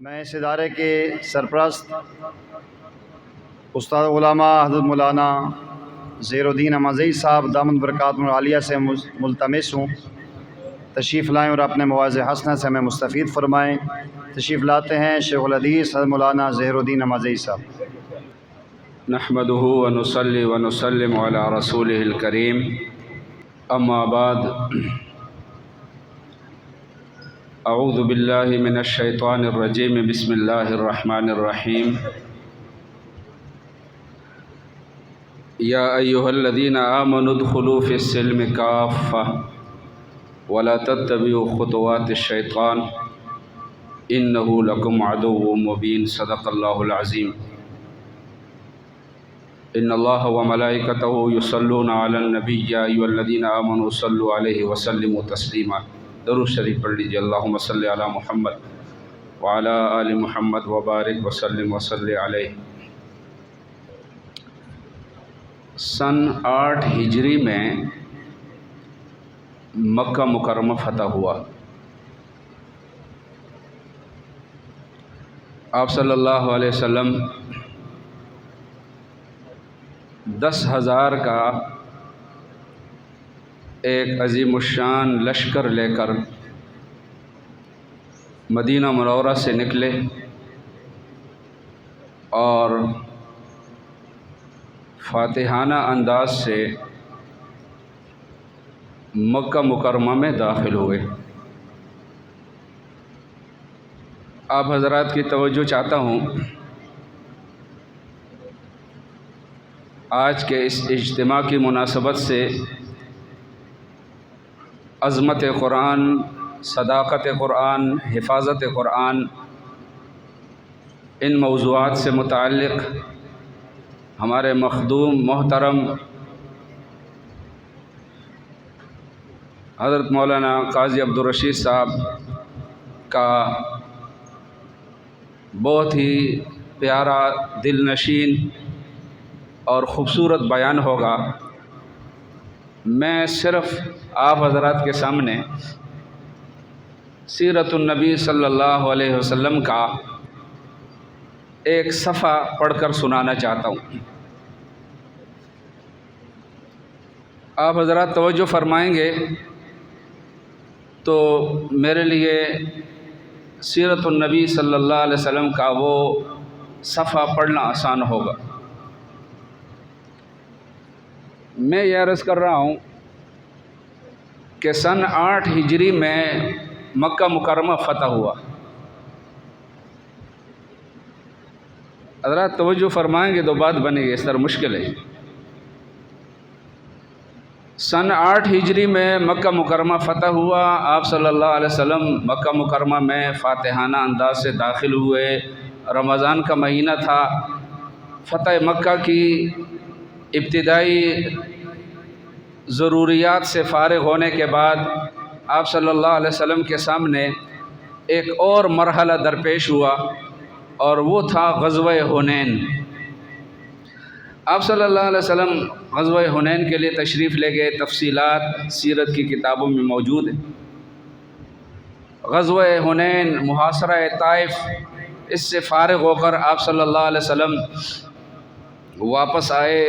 میں اس ادارے کے سرپرست استاد علامہ حضرت مولانا ظہیر الدین احمدزئی صاحب دامت برکاتہ العالیہ سے ملتمس ہوں تشریف لائیں اور اپنے مواعظ حسنہ سے ہمیں مستفید فرمائیں۔ تشریف لاتے ہیں شیخ الحدیث حضرت مولانا ظہیر الدین احمدزئی صاحب۔ نحمده ونصلي ونسلم على رسوله الكريم اما بعد اعوذ باللہ من الشیطان الرجیم بسم اللہ الرحمن الرحیم یا ایہا الذین آمنوا ادخلوا فی السلم کافہ ولا تتبعوا خطوات الشیطان انہ لکم عدو مبین۔ صدق اللہ العظیم۔ ان اللہ وملائکتہ یصلون علی النبی یا ایھا الذین آمنوا صلوا علیہ وسلموا تسلیما۔ درود شریف پڑھ لیجیے۔ اللہم صلی علی محمد وعلی آل محمد وبارک وسلم وصلی علیہ۔ سن 8 ہجری میں مکہ مکرمہ فتح ہوا۔ آپ صلی اللہ علیہ وسلم 10,000 کا ایک عظیم الشان لشکر لے کر مدینہ منورہ سے نکلے اور فاتحانہ انداز سے مکہ مکرمہ میں داخل ہوئے۔ آپ حضرات کی توجہ چاہتا ہوں، آج کے اس اجتماع کی مناسبت سے عظمت قرآن، صداقت قرآن، حفاظت قرآن، ان موضوعات سے متعلق ہمارے مخدوم محترم حضرت مولانا قاضی عبدالرشید صاحب کا بہت ہی پیارا، دل نشین اور خوبصورت بیان ہوگا۔ میں صرف آپ حضرات کے سامنے سیرت النبی صلی اللہ علیہ وسلم کا ایک صفحہ پڑھ کر سنانا چاہتا ہوں۔ آپ حضرات توجہ فرمائیں گے تو میرے لیے سیرت النبی صلی اللہ علیہ وسلم کا وہ صفحہ پڑھنا آسان ہوگا۔ میں یہ عرض کر رہا ہوں کہ سن 8 ہجری میں مکہ مکرمہ فتح ہوا۔ حضرات توجہ فرمائیں گے تو بات بنے گی، اس طرح مشکل ہے۔ سن 8 ہجری میں مکہ مکرمہ فتح ہوا۔ آپ صلی اللہ علیہ وسلم مکہ مکرمہ میں فاتحانہ انداز سے داخل ہوئے۔ رمضان کا مہینہ تھا۔ فتح مکہ کی ابتدائی ضروریات سے فارغ ہونے کے بعد آپ صلی اللہ علیہ وسلم کے سامنے ایک اور مرحلہ درپیش ہوا اور وہ تھا غزوہ حنین۔ آپ صلی اللہ علیہ وسلم غزوہ حنین کے لیے تشریف لے گئے۔ تفصیلات سیرت کی کتابوں میں موجود ہیں۔ غزوہ حنین، محاصرہ طائف، اس سے فارغ ہو کر آپ صلی اللہ علیہ وسلم واپس آئے۔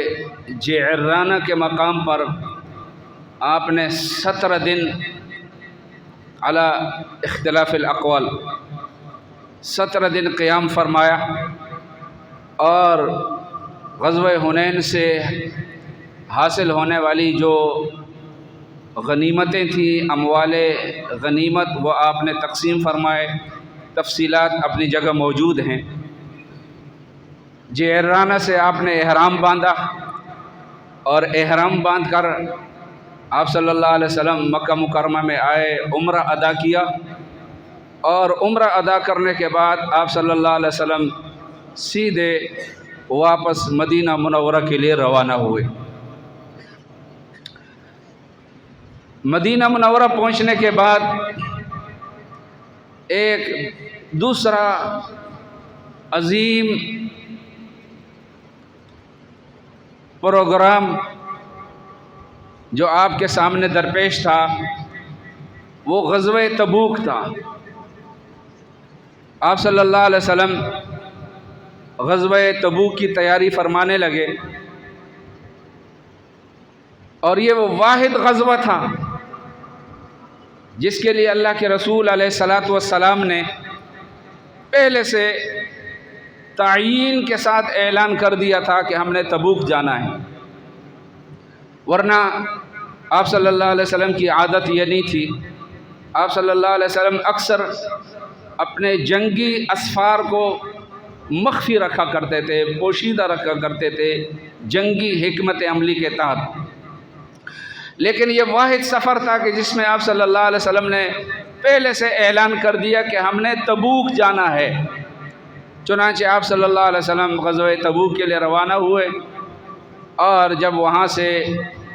جعرانہ کے مقام پر آپ نے 17 دن علی اختلاف الاقوال 17 دن قیام فرمایا اور غزوہ حنین سے حاصل ہونے والی جو غنیمتیں تھیں، اموال غنیمت، وہ آپ نے تقسیم فرمائے۔ تفصیلات اپنی جگہ موجود ہیں۔ جعرانہ سے آپ نے احرام باندھا اور احرام باندھ کر آپ صلی اللہ علیہ وسلم مکہ مکرمہ میں آئے، عمرہ ادا کیا اور عمرہ ادا کرنے کے بعد آپ صلی اللہ علیہ وسلم سیدھے واپس مدینہ منورہ کے لیے روانہ ہوئے۔ مدینہ منورہ پہنچنے کے بعد ایک دوسرا عظیم پروگرام جو آپ کے سامنے درپیش تھا وہ غزوہ تبوک تھا۔ آپ صلی اللہ علیہ وسلم غزوہ تبوک کی تیاری فرمانے لگے، اور یہ وہ واحد غزوہ تھا جس کے لیے اللہ کے رسول علیہ الصلاۃ والسلام نے پہلے سے تعیین کے ساتھ اعلان کر دیا تھا کہ ہم نے تبوک جانا ہے، ورنہ آپ صلی اللہ علیہ وسلم کی عادت یہ نہیں تھی۔ آپ صلی اللہ علیہ وسلم اکثر اپنے جنگی اسفار کو مخفی رکھا کرتے تھے، پوشیدہ رکھا کرتے تھے جنگی حکمت عملی کے تحت، لیکن یہ واحد سفر تھا کہ جس میں آپ صلی اللہ علیہ وسلم نے پہلے سے اعلان کر دیا کہ ہم نے تبوک جانا ہے۔ چنانچہ آپ صلی اللہ علیہ وسلم غزوہ تبوک کے لیے روانہ ہوئے، اور جب وہاں سے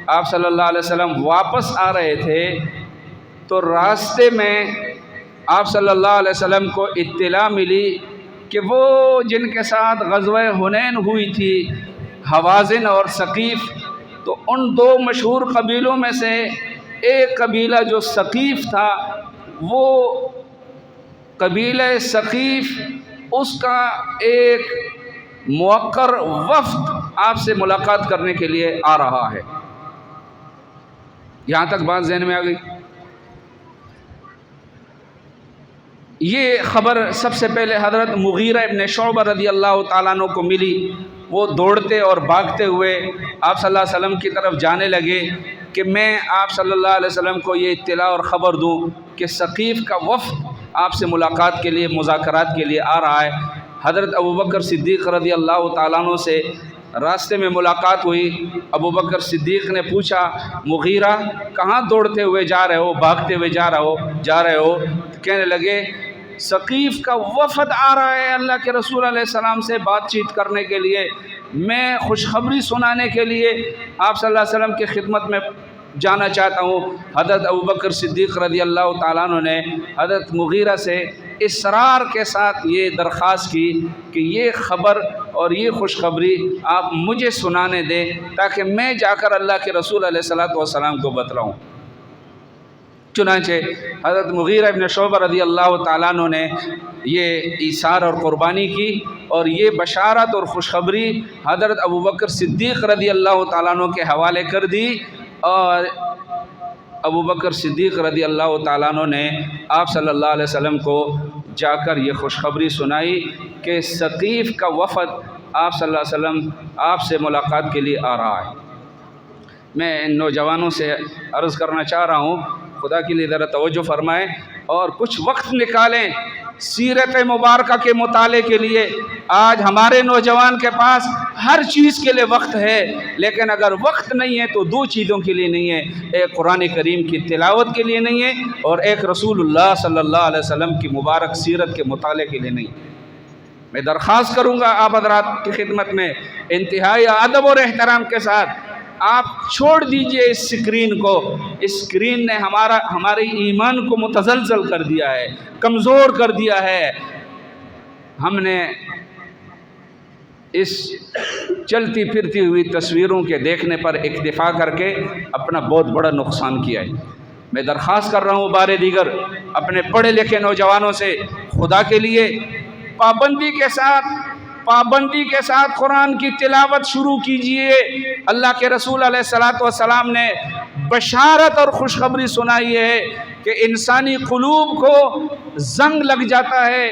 آپ صلی اللہ علیہ وسلم واپس آ رہے تھے تو راستے میں آپ صلی اللہ علیہ وسلم کو اطلاع ملی کہ وہ جن کے ساتھ غزوہ حنین ہوئی تھی، حوازن اور ثقیف، تو ان دو مشہور قبیلوں میں سے ایک قبیلہ جو ثقیف تھا، وہ قبیلہ ثقیف، اس کا ایک موقر وفد آپ سے ملاقات کرنے کے لیے آ رہا ہے۔ یہاں تک بات ذہن میں آ گئی۔ یہ خبر سب سے پہلے حضرت مغیرہ ابن شعبہ رضی اللہ تعالیٰ عنہ کو ملی۔ وہ دوڑتے اور بھاگتے ہوئے آپ صلی اللہ علیہ وسلم کی طرف جانے لگے کہ میں آپ صلی اللہ علیہ وسلم کو یہ اطلاع اور خبر دوں کہ ثقیف کا وفد آپ سے ملاقات کے لیے، مذاکرات کے لیے آ رہا ہے۔ حضرت ابوبکر صدیق رضی اللہ تعالیٰ عنہ سے راستے میں ملاقات ہوئی۔ ابوبکر صدیق نے پوچھا، مغیرہ کہاں دوڑتے ہوئے جا رہے ہو، بھاگتے ہوئے جا رہے ہو؟ کہنے لگے ثقیف کا وفد آ رہا ہے اللہ کے رسول علیہ السلام سے بات چیت کرنے کے لیے، میں خوشخبری سنانے کے لیے آپ صلی اللہ علیہ وسلم کی خدمت میں جانا چاہتا ہوں۔ حضرت ابوبکر صدیق رضی اللہ تعالیٰ عنہ نے حضرت مغیرہ سے اصرار کے ساتھ یہ درخواست کی کہ یہ خبر اور یہ خوشخبری آپ مجھے سنانے دیں تاکہ میں جا کر اللہ کے رسول علیہ السلام کو بتلاؤں۔ چنانچہ حضرت مغیرہ ابن شعبہ رضی اللہ تعالیٰ عنہ نے یہ ایثار اور قربانی کی، اور یہ بشارت اور خوشخبری حضرت ابوبکر صدیق رضی اللہ تعالیٰ عنہ کے حوالے کر دی، اور ابوبکر صدیق رضی اللہ تعالیٰ عنہ نے آپ صلی اللہ علیہ وسلم کو جا کر یہ خوشخبری سنائی کہ ثقیف کا وفد آپ صلی اللہ علیہ وسلم آپ سے ملاقات کے لیے آ رہا ہے۔ میں ان نوجوانوں سے عرض کرنا چاہ رہا ہوں، خدا کے لیے ذرا توجہ فرمائیں اور کچھ وقت نکالیں سیرت مبارکہ کے مطالعے کے لیے۔ آج ہمارے نوجوان کے پاس ہر چیز کے لیے وقت ہے، لیکن اگر وقت نہیں ہے تو دو چیزوں کے لیے نہیں ہے، ایک قرآن کریم کی تلاوت کے لیے نہیں ہے، اور ایک رسول اللہ صلی اللہ علیہ وسلم کی مبارک سیرت کے مطالعے کے لیے نہیں ہے۔ میں درخواست کروں گا آپ حضرات کی خدمت میں انتہائی ادب اور احترام کے ساتھ، آپ چھوڑ دیجئے اس اسکرین کو۔ اس اسکرین نے ہمارے ایمان کو متزلزل کر دیا ہے، کمزور کر دیا ہے۔ ہم نے اس چلتی پھرتی ہوئی تصویروں کے دیکھنے پر اکتفا کر کے اپنا بہت بڑا نقصان کیا ہے۔ میں درخواست کر رہا ہوں بار دیگر اپنے پڑھے لکھے نوجوانوں سے، خدا کے لیے پابندی کے ساتھ قرآن کی تلاوت شروع کیجئے۔ اللہ کے رسول علیہ السلام نے بشارت اور خوشخبری سنائی ہے کہ انسانی قلوب کو زنگ لگ جاتا ہے،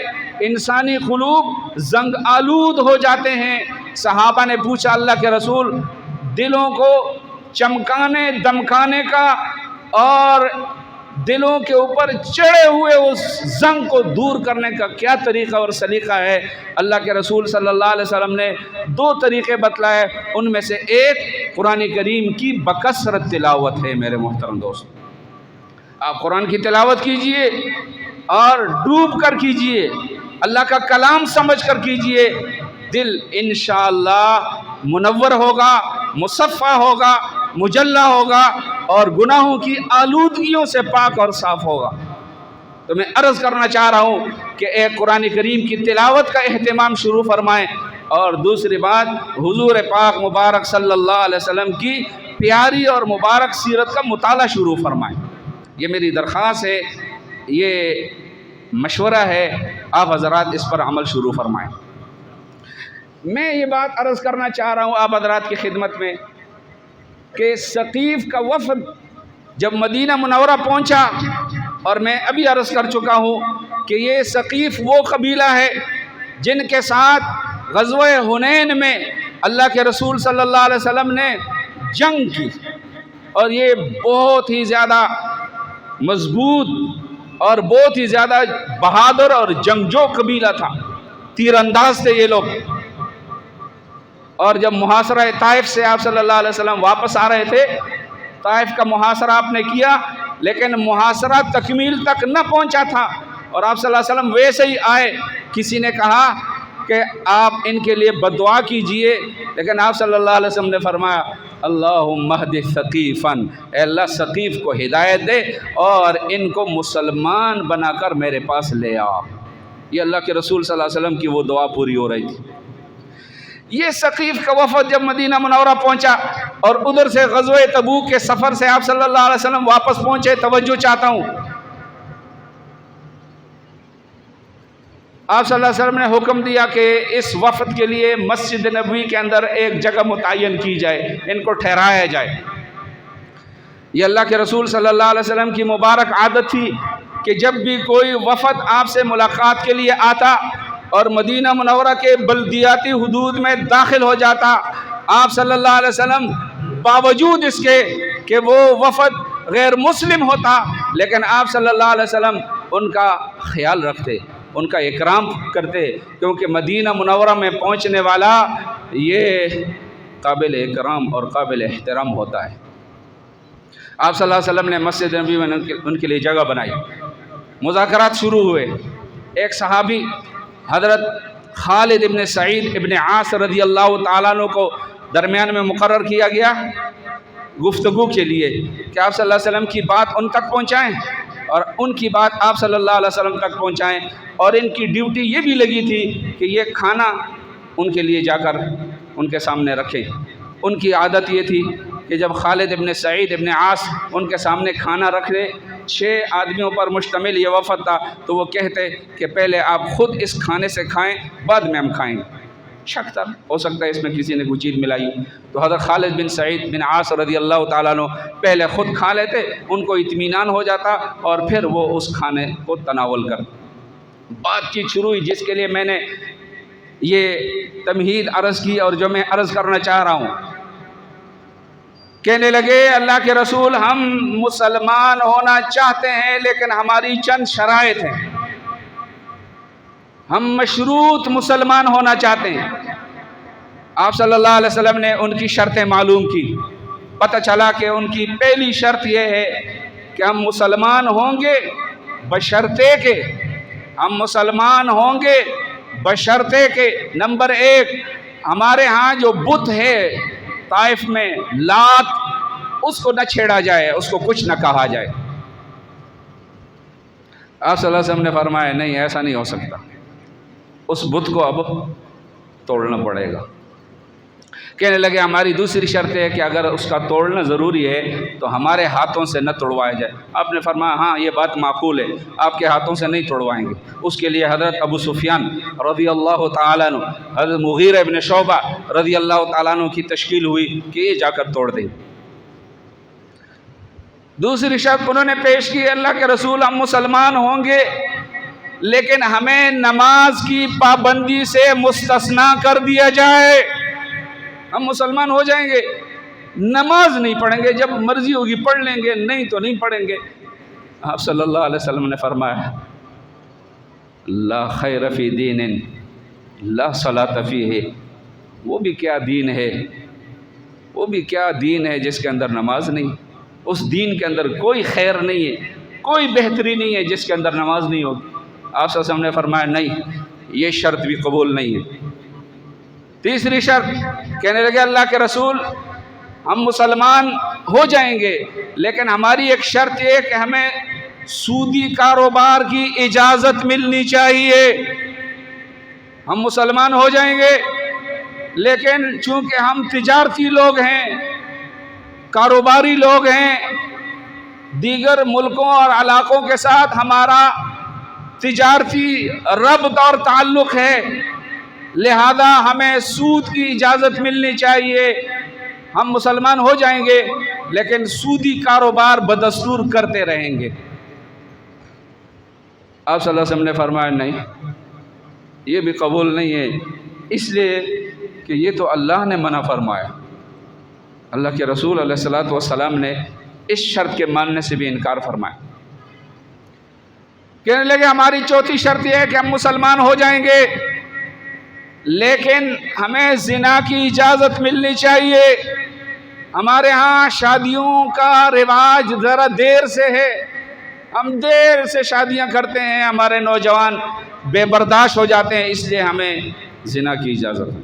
انسانی قلوب زنگ آلود ہو جاتے ہیں۔ صحابہ نے پوچھا اللہ کے رسول، دلوں کو چمکانے دمکانے کا اور دلوں کے اوپر چڑھے ہوئے اس زنگ کو دور کرنے کا کیا طریقہ اور سلیقہ ہے؟ اللہ کے رسول صلی اللہ علیہ وسلم نے دو طریقے بتلائے، ان میں سے ایک قرآن کریم کی بکثرت تلاوت ہے۔ میرے محترم دوست، آپ قرآن کی تلاوت کیجئے اور ڈوب کر کیجئے، اللہ کا کلام سمجھ کر کیجئے، دل انشاءاللہ منور ہوگا، مصفہ ہوگا، مجلہ ہوگا اور گناہوں کی آلودگیوں سے پاک اور صاف ہوگا۔ تو میں عرض کرنا چاہ رہا ہوں کہ ایک قرآن کریم کی تلاوت کا اہتمام شروع فرمائیں، اور دوسری بات حضور پاک مبارک صلی اللہ علیہ وسلم کی پیاری اور مبارک سیرت کا مطالعہ شروع فرمائیں۔ یہ میری درخواست ہے۔ یہ مشورہ ہے، آپ حضرات اس پر عمل شروع فرمائیں۔ میں یہ بات عرض کرنا چاہ رہا ہوں آپ حضرات کی خدمت میں کہ ثقیف کا وفد جب مدینہ منورہ پہنچا، اور میں ابھی عرض کر چکا ہوں کہ یہ ثقیف وہ قبیلہ ہے جن کے ساتھ غزوہ حنین میں اللہ کے رسول صلی اللہ علیہ وسلم نے جنگ کی، اور یہ بہت ہی زیادہ مضبوط اور بہت ہی زیادہ بہادر اور جنگجو قبیلہ تھا، تیر انداز تھے یہ لوگ۔ اور جب محاصرہ طائف سے آپ صلی اللہ علیہ وسلم واپس آ رہے تھے، طائف کا محاصرہ آپ نے کیا، لیکن محاصرہ تکمیل تک نہ پہنچا تھا، اور آپ صلی اللہ علیہ وسلم ویسے ہی آئے۔ کسی نے کہا کہ آپ ان کے لیے بددعا کیجئے، لیکن آپ صلی اللہ علیہ وسلم نے فرمایا اللہم اہد ثقیفا، اے اللہ ثقیف کو ہدایت دے اور ان کو مسلمان بنا کر میرے پاس لے آ۔ یہ اللہ کے رسول صلی اللہ علیہ وسلم کی وہ دعا پوری ہو رہی تھی۔ یہ ثقیف کا وفد جب مدینہ منورہ پہنچا، اور ادھر سے غزوہ تبوک کے سفر سے آپ صلی اللہ علیہ وسلم واپس پہنچے، توجہ چاہتا ہوں، آپ صلی اللہ علیہ وسلم نے حکم دیا کہ اس وفد کے لیے مسجد نبوی کے اندر ایک جگہ متعین کی جائے، ان کو ٹھہرایا جائے۔ یہ اللہ کے رسول صلی اللہ علیہ وسلم کی مبارک عادت تھی کہ جب بھی کوئی وفد آپ سے ملاقات کے لیے آتا اور مدینہ منورہ کے بلدیاتی حدود میں داخل ہو جاتا، آپ صلی اللہ علیہ وسلم باوجود اس کے کہ وہ وفد غیر مسلم ہوتا، لیکن آپ صلی اللہ علیہ وسلم ان کا خیال رکھتے، ان کا اکرام کرتے، کیونکہ مدینہ منورہ میں پہنچنے والا یہ قابل اکرام اور قابل احترام ہوتا ہے۔ آپ صلی اللہ علیہ وسلم نے مسجد نبی میں ان کے لیے جگہ بنائی، مذاکرات شروع ہوئے۔ ایک صحابی حضرت خالد ابن سعید ابن عاص رضی اللہ تعالیٰ عنہ کو درمیان میں مقرر کیا گیا گفتگو کے لیے کہ آپ صلی اللہ علیہ وسلم کی بات ان تک پہنچائیں اور ان کی بات آپ صلی اللہ علیہ وسلم تک پہنچائیں، اور ان کی ڈیوٹی یہ بھی لگی تھی کہ یہ کھانا ان کے لیے جا کر ان کے سامنے رکھیں۔ ان کی عادت یہ تھی کہ جب خالد ابن سعید ابن عاص ان کے سامنے کھانا رکھ لے، 6 آدمیوں پر مشتمل یہ وفد تھا، تو وہ کہتے کہ پہلے آپ خود اس کھانے سے کھائیں، بعد میں ہم کھائیں گے۔ شک تھا، ہو سکتا ہے اس میں کسی نے کوئی چیز ملائی، تو حضرت خالد بن سعید بن عاص رضی اللہ تعالیٰ عنہ پہلے خود کھا لیتے، ان کو اطمینان ہو جاتا، اور پھر وہ اس کھانے کو تناول کرتے۔ بات چیت شروع ہوئی، جس کے لیے میں نے یہ تمہید عرض کی اور جو میں عرض کرنا چاہ رہا ہوں۔ کہنے لگے اللہ کے رسول، ہم مسلمان ہونا چاہتے ہیں لیکن ہماری چند شرائط ہیں، ہم مشروط مسلمان ہونا چاہتے ہیں۔ آپ صلی اللہ علیہ وسلم نے ان کی شرطیں معلوم کی، پتہ چلا کہ ان کی پہلی شرط یہ ہے کہ ہم مسلمان ہوں گے بشرطے کہ ہم مسلمان ہوں گے بشرطے کہ نمبر 1، ہمارے ہاں جو بت ہے طائف میں لات، اس کو نہ چھیڑا جائے، اس کو کچھ نہ کہا جائے۔ آپ صلی اللہ علیہ وسلم نے فرمایا نہیں، ایسا نہیں ہو سکتا، اس بت کو اب توڑنا پڑے گا۔ کہنے لگے ہماری دوسری شرط ہے کہ اگر اس کا توڑنا ضروری ہے تو ہمارے ہاتھوں سے نہ توڑوایا جائے۔ آپ نے فرمایا ہاں یہ بات معقول ہے، آپ کے ہاتھوں سے نہیں توڑوائیں گے۔ اس کے لیے حضرت ابو سفیان رضی اللہ تعالیٰ عنہ، حضرت مغیرہ ابن شعبہ رضی اللہ تعالیٰ عنہ کی تشکیل ہوئی کہ یہ جا کر توڑ دیں۔ دوسری شرط انہوں نے پیش کی، اللہ کے رسول ہم مسلمان ہوں گے لیکن ہمیں نماز کی پابندی سے مستثنا کر دیا جائے۔ ہم مسلمان ہو جائیں گے، نماز نہیں پڑھیں گے، جب مرضی ہوگی پڑھ لیں گے، نہیں تو نہیں پڑھیں گے۔ آپ صلی اللہ علیہ وسلم نے فرمایا لا خیر فی دین لا صلاۃ فیہ، وہ بھی کیا دین ہے، وہ بھی کیا دین ہے جس کے اندر نماز نہیں۔ اس دین کے اندر کوئی خیر نہیں ہے، کوئی بہتری نہیں ہے جس کے اندر نماز نہیں ہوگی۔ آپ صلی اللہ علیہ وسلم نے فرمایا نہیں، یہ شرط بھی قبول نہیں ہے۔ تیسری شرط، کہنے لگے اللہ کے رسول ہم مسلمان ہو جائیں گے لیکن ہماری ایک شرط یہ کہ ہمیں سودی کاروبار کی اجازت ملنی چاہیے۔ ہم مسلمان ہو جائیں گے لیکن چونکہ ہم تجارتی لوگ ہیں، کاروباری لوگ ہیں، دیگر ملکوں اور علاقوں کے ساتھ ہمارا تجارتی ربط اور تعلق ہے، لہذا ہمیں سود کی اجازت ملنی چاہیے۔ ہم مسلمان ہو جائیں گے لیکن سودی کاروبار بدستور کرتے رہیں گے۔ آپ صلی اللہ علیہ وسلم نے فرمایا نہیں، یہ بھی قبول نہیں ہے، اس لیے کہ یہ تو اللہ نے منع فرمایا۔ اللہ کے رسول علیہ الصلوۃ والسلام نے اس شرط کے ماننے سے بھی انکار فرمایا۔ کہنے لگے ہماری چوتھی شرط یہ ہے کہ ہم مسلمان ہو جائیں گے لیکن ہمیں زنا کی اجازت ملنی چاہیے۔ ہمارے ہاں شادیوں کا رواج ذرا دیر سے ہے، ہم دیر سے شادیاں کرتے ہیں، ہمارے نوجوان بے برداشت ہو جاتے ہیں، اس لیے ہمیں زنا کی اجازت ہے۔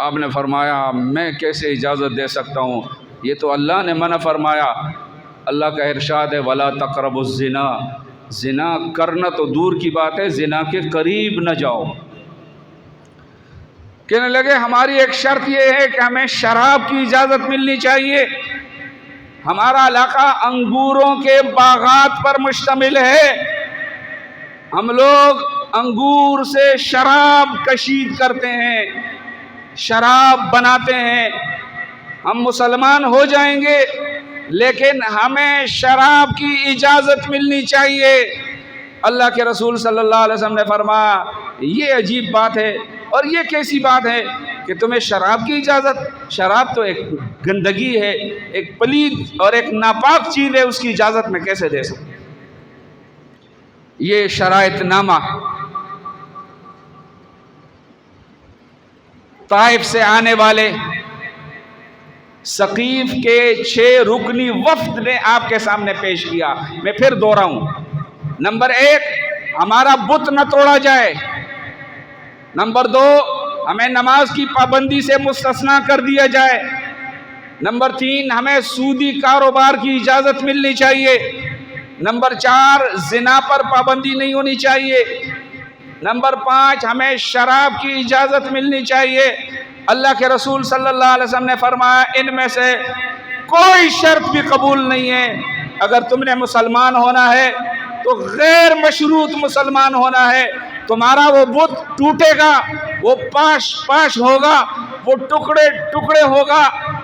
آپ نے فرمایا میں کیسے اجازت دے سکتا ہوں، یہ تو اللہ نے منع فرمایا۔ اللہ کا ارشاد ہے وَلَا تَقْرَبُوا الزِّنَا، زنا کرنا تو دور کی بات ہے، زنا کے قریب نہ جاؤ۔ کہنے لگے ہماری ایک شرط یہ ہے کہ ہمیں شراب کی اجازت ملنی چاہیے۔ ہمارا علاقہ انگوروں کے باغات پر مشتمل ہے، ہم لوگ انگور سے شراب کشید کرتے ہیں، شراب بناتے ہیں۔ ہم مسلمان ہو جائیں گے لیکن ہمیں شراب کی اجازت ملنی چاہیے۔ اللہ کے رسول صلی اللہ علیہ وسلم نے فرمایا یہ عجیب بات ہے اور یہ کیسی بات ہے کہ تمہیں شراب کی اجازت؟ شراب تو ایک گندگی ہے، ایک پلید اور ایک ناپاک چیز ہے، اس کی اجازت میں کیسے دے سکوں؟ یہ شرائط نامہ طائف سے آنے والے ثقیف کے 6 رکنی وفد نے آپ کے سامنے پیش کیا۔ میں پھر دوہراؤں، نمبر 1 ہمارا بت نہ توڑا جائے، نمبر 2 ہمیں نماز کی پابندی سے مستثنا کر دیا جائے، نمبر 3 ہمیں سودی کاروبار کی اجازت ملنی چاہیے، نمبر 4 زنا پر پابندی نہیں ہونی چاہیے، نمبر 5 ہمیں شراب کی اجازت ملنی چاہیے۔ اللہ کے رسول صلی اللہ علیہ وسلم نے فرمایا ان میں سے کوئی شرط بھی قبول نہیں ہے۔ اگر تم نے مسلمان ہونا ہے تو غیر مشروط مسلمان ہونا ہے، تمہارا وہ بت ٹوٹے گا، وہ پاش ہوگا، وہ ٹکڑے ٹکڑے ہوگا،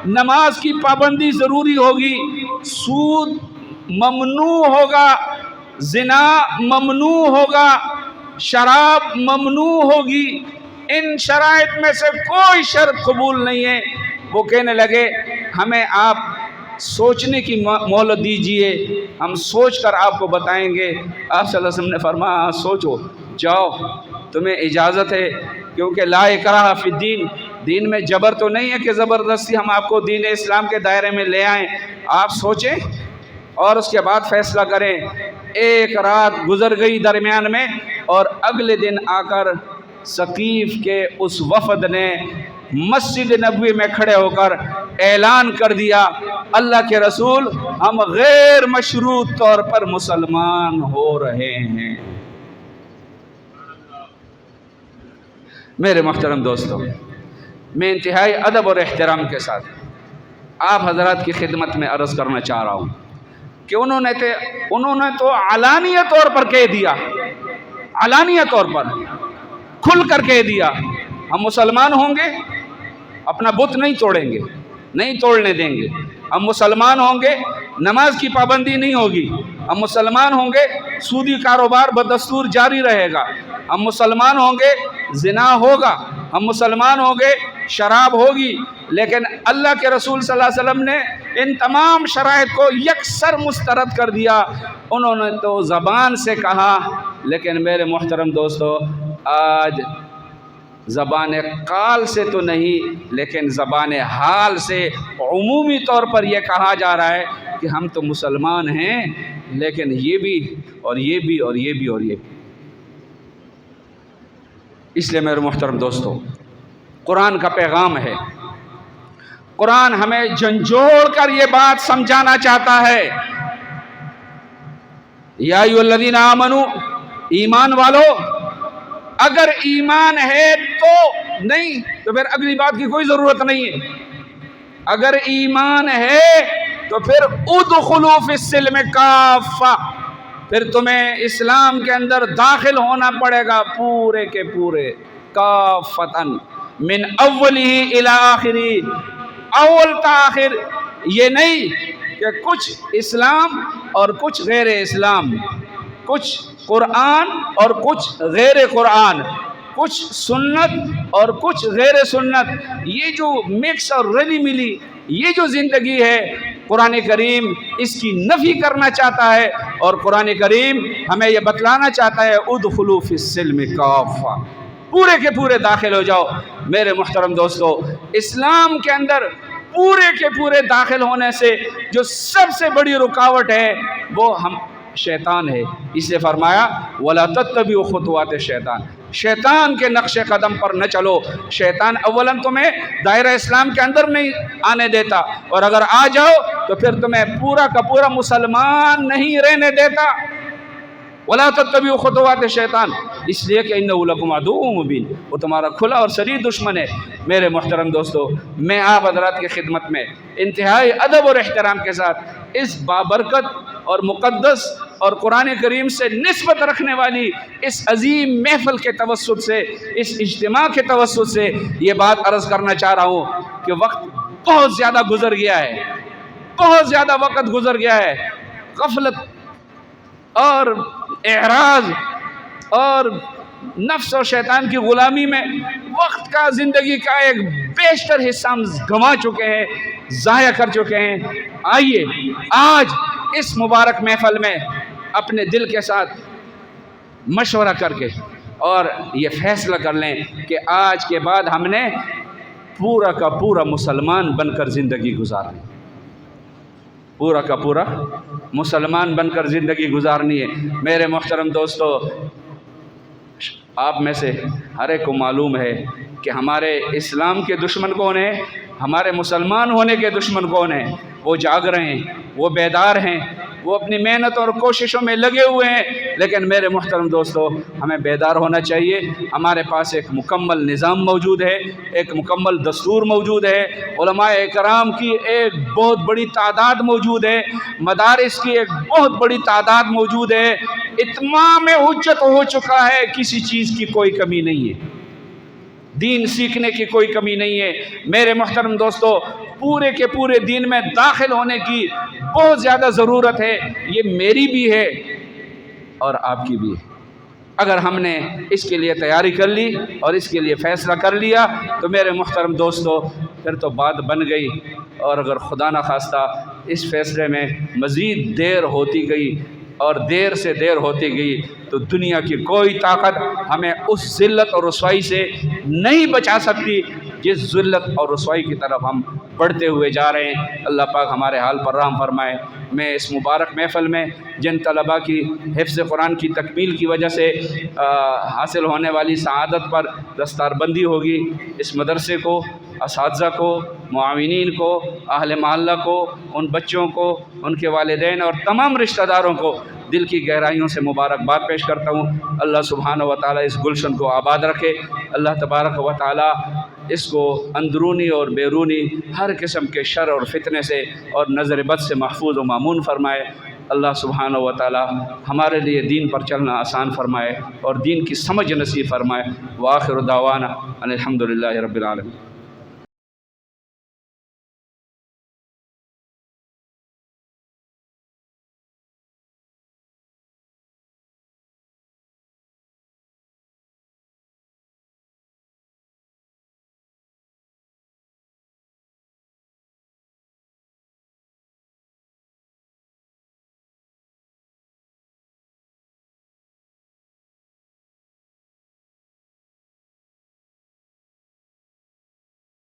نماز کی پابندی ضروری ہوگی، سود ممنوع ہوگا، زنا ممنوع ہوگا، شراب ممنوع ہوگی، ان شرائط میں سے کوئی شرط قبول نہیں ہے۔ وہ کہنے لگے ہمیں آپ سوچنے کی مہلت دیجئے، ہم سوچ کر آپ کو بتائیں گے۔ آپ صلی اللہ علیہ وسلم نے فرمایا سوچو، جاؤ، تمہیں اجازت ہے، کیونکہ لا اکراہ فی الدین، دین میں جبر تو نہیں ہے کہ زبردستی ہم آپ کو دین اسلام کے دائرے میں لے آئیں۔ آپ سوچیں اور اس کے بعد فیصلہ کریں۔ ایک رات گزر گئی درمیان میں اور اگلے دن آ کر ثقیف کے اس وفد نے مسجد نبوی میں کھڑے ہو کر اعلان کر دیا اللہ کے رسول ہم غیر مشروط طور پر مسلمان ہو رہے ہیں۔ میرے محترم دوستو، میں انتہائی ادب اور احترام کے ساتھ آپ حضرات کی خدمت میں عرض کرنا چاہ رہا ہوں کہ انہوں نے تو علانیہ طور پر کہہ دیا، علانیہ طور پر کھل کر کہہ دیا ہم مسلمان ہوں گے، اپنا بت نہیں توڑیں گے، نہیں توڑنے دیں گے، ہم مسلمان ہوں گے، نماز کی پابندی نہیں ہوگی، ہم مسلمان ہوں گے، سودی کاروبار بدستور جاری رہے گا، ہم مسلمان ہوں گے، زنا ہوگا، ہم مسلمان ہوں گے، شراب ہوگی۔ لیکن اللہ کے رسول صلی اللہ علیہ وسلم نے ان تمام شرائط کو یکسر مسترد کر دیا۔ انہوں نے تو زبان سے کہا، لیکن میرے محترم دوستو آج زبان قال سے تو نہیں لیکن زبان حال سے عمومی طور پر یہ کہا جا رہا ہے کہ ہم تو مسلمان ہیں لیکن یہ بھی اور یہ بھی اور یہ بھی اور یہ بھی۔ اس لیے میرے محترم دوستو قرآن کا پیغام ہے، قرآن ہمیں جھنجھوڑ کر یہ بات سمجھانا چاہتا ہے، یا ایھا الذین آمنو، ایمان والو، اگر ایمان ہے تو نہیں تو پھر اگلی بات کی کوئی ضرورت نہیں ہے، اگر ایمان ہے تو پھر ادخلوا فی السلم کافہ، پھر تمہیں اسلام کے اندر داخل ہونا پڑے گا پورے کے پورے، کافتن من اولی الی آخری، اول تا آخر، یہ نہیں کہ کچھ اسلام اور کچھ غیر اسلام، کچھ قرآن اور کچھ غیر قرآن، کچھ سنت اور کچھ غیر سنت، یہ جو مکس اور رلی ملی یہ جو زندگی ہے، قرآن کریم اس کی نفی کرنا چاہتا ہے، اور قرآن کریم ہمیں یہ بتلانا چاہتا ہے ادخلوا فی السلم کافہ، پورے کے پورے داخل ہو جاؤ۔ میرے محترم دوستو، اسلام کے اندر پورے کے پورے داخل ہونے سے جو سب سے بڑی رکاوٹ ہے وہ ہم شیطان ہے۔ اس لیے فرمایا وَلَا تَتَّبِعُوا خُطُوَاتِ الشَّيْطَانِ، شیطان کے نقش قدم پر نہ چلو۔ شیطان اولاً تمہیں دائرہ اسلام کے اندر نہیں آنے دیتا، اور اگر آ جاؤ تو پھر تمہیں پورا کا پورا مسلمان نہیں رہنے دیتا۔ وَلَا تَتَّبِعُوا خُطُوَاتِ الشَّيْطَانِ، اس لیے کہ إِنَّهُ لَكُمْ عَدُوٌّ مُبِينٌ، وہ تمہارا کھلا اور صریح دشمن ہے۔ میرے محترم دوستو، میں آپ حضرات کی خدمت میں انتہائی ادب اور احترام کے ساتھ اس بابرکت اور مقدس اور قرآن کریم سے نسبت رکھنے والی اس عظیم محفل کے توسط سے، اس اجتماع کے توسط سے یہ بات عرض کرنا چاہ رہا ہوں کہ وقت بہت زیادہ گزر گیا ہے، بہت زیادہ وقت گزر گیا ہے، غفلت اور اعراض اور نفس اور شیطان کی غلامی میں وقت کا، زندگی کا ایک بیشتر حصہ ہم گنوا چکے ہیں، ضائع کر چکے ہیں۔ آئیے آج اس مبارک محفل میں اپنے دل کے ساتھ مشورہ کر کے اور یہ فیصلہ کر لیں کہ آج کے بعد ہم نے پورا کا پورا مسلمان بن کر زندگی گزارنی، پورا کا پورا مسلمان بن کر زندگی گزارنی ہے۔ میرے محترم دوستو، آپ میں سے ہر ایک کو معلوم ہے کہ ہمارے اسلام کے دشمن کون ہیں، ہمارے مسلمان ہونے کے دشمن کون ہیں۔ وہ جاگ رہے ہیں، وہ بیدار ہیں، وہ اپنی محنت اور کوششوں میں لگے ہوئے ہیں، لیکن میرے محترم دوستو ہمیں بیدار ہونا چاہیے۔ ہمارے پاس ایک مکمل نظام موجود ہے، ایک مکمل دستور موجود ہے، علماء اکرام کی ایک بہت بڑی تعداد موجود ہے، مدارس کی ایک بہت بڑی تعداد موجود ہے، اتمام حجت ہو چکا ہے، کسی چیز کی کوئی کمی نہیں ہے، دین سیکھنے کی کوئی کمی نہیں ہے۔ میرے محترم دوستو، پورے کے پورے دین میں داخل ہونے کی بہت زیادہ ضرورت ہے، یہ میری بھی ہے اور آپ کی بھی ہے۔ اگر ہم نے اس کے لیے تیاری کر لی اور اس کے لیے فیصلہ کر لیا تو میرے محترم دوستو پھر تو بات بن گئی، اور اگر خدا نخواستہ اس فیصلے میں مزید دیر ہوتی گئی اور دیر سے دیر ہوتی گئی تو دنیا کی کوئی طاقت ہمیں اس ذلت اور رسوائی سے نہیں بچا سکتی جس ذلت اور رسوائی کی طرف ہم بڑھتے ہوئے جا رہے ہیں۔ اللہ پاک ہمارے حال پر رحم فرمائے۔ میں اس مبارک محفل میں جن طلباء کی حفظ قرآن کی تکمیل کی وجہ سے حاصل ہونے والی سعادت پر دستار بندی ہوگی، اس مدرسے کو، اساتذہ کو، معاونین کو، اہل محلہ کو، ان بچوں کو، ان کے والدین اور تمام رشتہ داروں کو دل کی گہرائیوں سے مبارکباد پیش کرتا ہوں۔ اللہ سبحانہ و تعالیٰ اس گلشن کو آباد رکھے۔ اللہ تبارک و تعالیٰ اس کو اندرونی اور بیرونی ہر قسم کے شر اور فتنے سے اور نظر بد سے محفوظ و مامون فرمائے۔ اللہ سبحانہ و تعالیٰ ہمارے لیے دین پر چلنا آسان فرمائے اور دین کی سمجھ نصیب فرمائے۔ وآخر دعوانا ان الحمد للہ رب العالمین۔